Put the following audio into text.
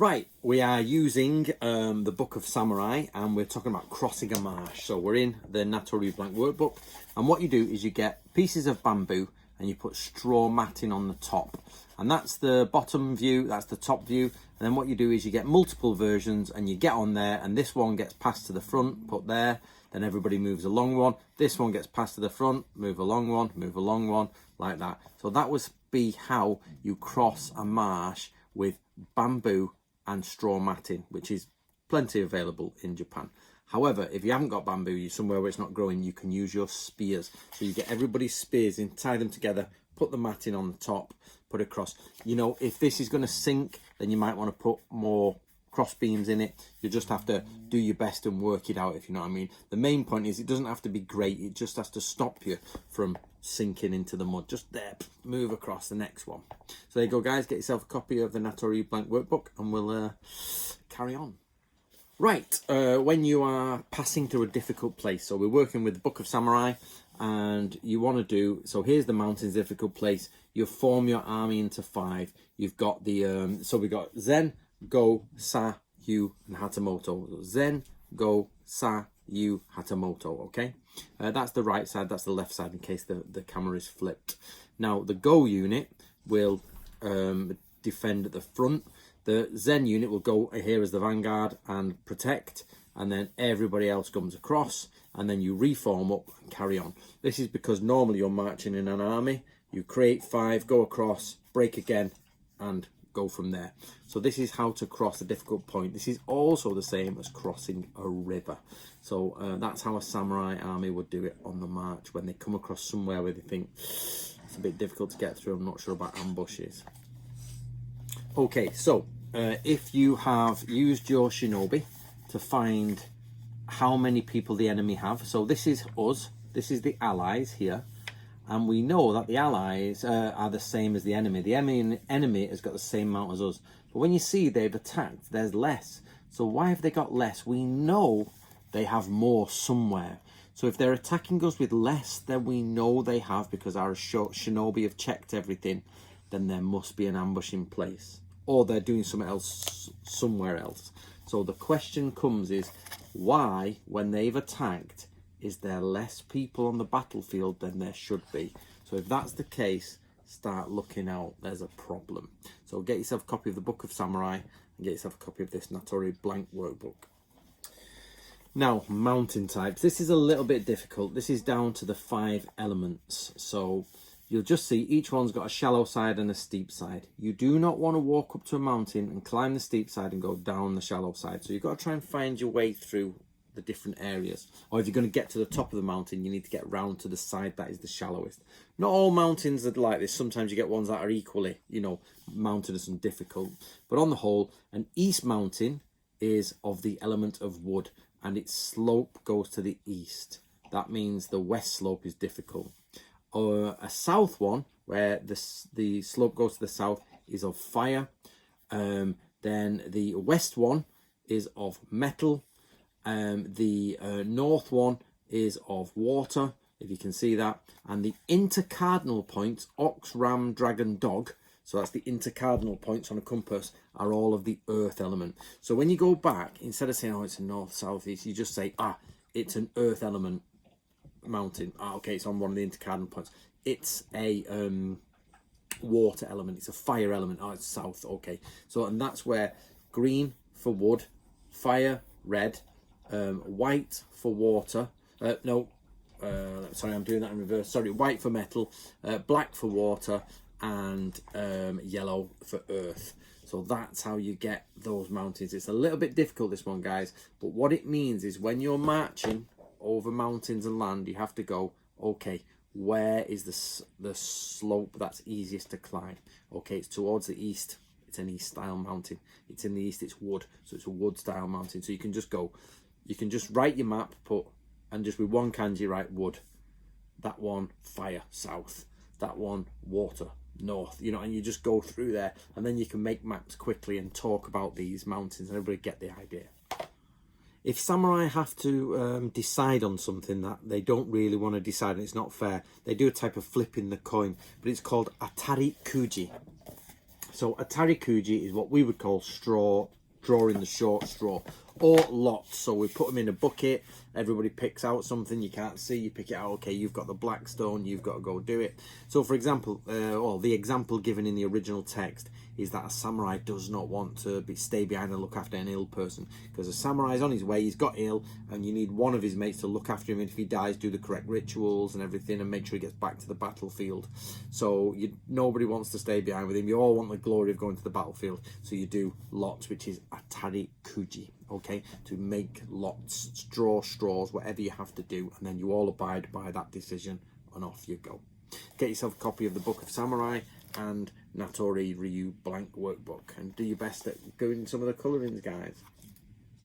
Right, we are using the Book of Samurai, and we're talking about crossing a marsh. So we're in the Naturi Blank workbook, and what you do is you get pieces of bamboo and you put straw matting on the top, and that's the bottom view, that's the top view. And then what you do is you get multiple versions and you get on there, and this one gets passed to the front, put there, then everybody moves along one, this one gets passed to the front, move along one, like that. So that would be how you cross a marsh with bamboo and straw matting, which is plenty available in Japan. However, if you haven't got bamboo, you're somewhere where it's not growing, you can use your spears. So you get everybody's spears in, tie them together, put the matting on the top, put it across. You know, if this is going to sink, then you might want to put more cross beams in it. You just have to do your best and work it out, if you know what I mean. The main point is it doesn't have to be great, it just has to stop you from sinking into the mud. Just there, move across the next one. So there you go, guys, get yourself a copy of the Naturi Blank workbook and we'll carry on. Right, when you are passing through a difficult place, so we're working with the Book of Samurai, and you want to do, so here's the mountains, difficult place. You form your army into 5. You've got the so we got Zen, Go, Sa, Yu, and Hatamoto. Zen, Go, Sa, Yu, Hatamoto. Okay, that's the right side, that's the left side in case the camera is flipped. Now the Go unit will defend at the front. The Zen unit will go here as the vanguard and protect, and then everybody else comes across, and then you reform up and carry on. This is because normally you're marching in an army, you create 5, go across, break again, and go from there. So this is how to cross a difficult point. This is also the same as crossing a river. So that's how a samurai army would do it on the march, when they come across somewhere where they think it's a bit difficult to get through, I'm not sure about ambushes. Okay, so if you have used your shinobi to find how many people the enemy have, so this is us, this is the allies here, and we know that the allies are the same as the enemy. The enemy has got the same amount as us, but when you see they've attacked, there's less. So why have they got less? We know they have more somewhere. So if they're attacking us with less, then we know they have, because our shinobi have checked everything, then there must be an ambush in place, or they're doing something else somewhere else. So the question comes is, why, when they've attacked, is there less people on the battlefield than there should be? So if that's the case, start looking out, there's a problem. So get yourself a copy of the Book of Samurai and get yourself a copy of this Naturi Blank workbook. Now, mountain types. This is a little bit difficult. This is down to the 5 elements. So you'll just see each one's got a shallow side and a steep side. You do not want to walk up to a mountain and climb the steep side and go down the shallow side. So you've got to try and find your way through the different areas. Or if you're going to get to the top of the mountain, you need to get round to the side that is the shallowest. Not all mountains are like this. Sometimes you get ones that are equally, you know, mountainous and difficult. But on the whole, an east mountain is of the element of wood, and its slope goes to the east. That means the west slope is difficult. Or a south one, where the slope goes to the south, is of fire. Then the west one is of metal. The north one is of water, if you can see that. And the intercardinal points, ox, ram, dragon, dog, so that's the intercardinal points on a compass, are all of the earth element. So when you go back, instead of saying, oh, it's a north, south, east, you just say, ah, it's an earth element mountain. Ah, okay, it's on one of the intercardinal points. It's a water element, it's a fire element. Oh, it's south. Okay, so, and that's where green for wood, fire, red, white for water, sorry, I'm doing that in reverse. Sorry, white for metal, black for water, and yellow for earth. So that's how you get those mountains. It's a little bit difficult, this one, guys, but what it means is when you're marching over mountains and land, you have to go, okay, where is the slope that's easiest to climb? Okay, it's towards the east. It's an east style mountain. It's in the east, it's wood, so it's a wood style mountain. So you can just go, you can just write your map, and just with one kanji write wood. That one fire, south. That one water, north. You know, and you just go through there, and then you can make maps quickly and talk about these mountains, and everybody get the idea. If samurai have to decide on something that they don't really want to decide, and it's not fair, they do a type of flipping the coin, but it's called Atari Kuji. So Atari Kuji is what we would call straw, drawing the short straw, or lots. So we put them in a bucket, everybody picks out something you can't see, you pick it out, okay, you've got the black stone, you've got to go do it. So for example, the example given in the original text is that a samurai does not want to stay behind and look after an ill person, because a samurai is on his way, he's got ill, and you need one of his mates to look after him, and if he dies, do the correct rituals and everything, and make sure he gets back to the battlefield. So nobody wants to stay behind with him, you all want the glory of going to the battlefield, so you do lots, which is Atari Kuji, okay, to make lots, straws, whatever you have to do, and then you all abide by that decision, and off you go. Get yourself a copy of the Book of Samurai and Natori Ryu blank workbook, and do your best at doing some of the colourings, guys.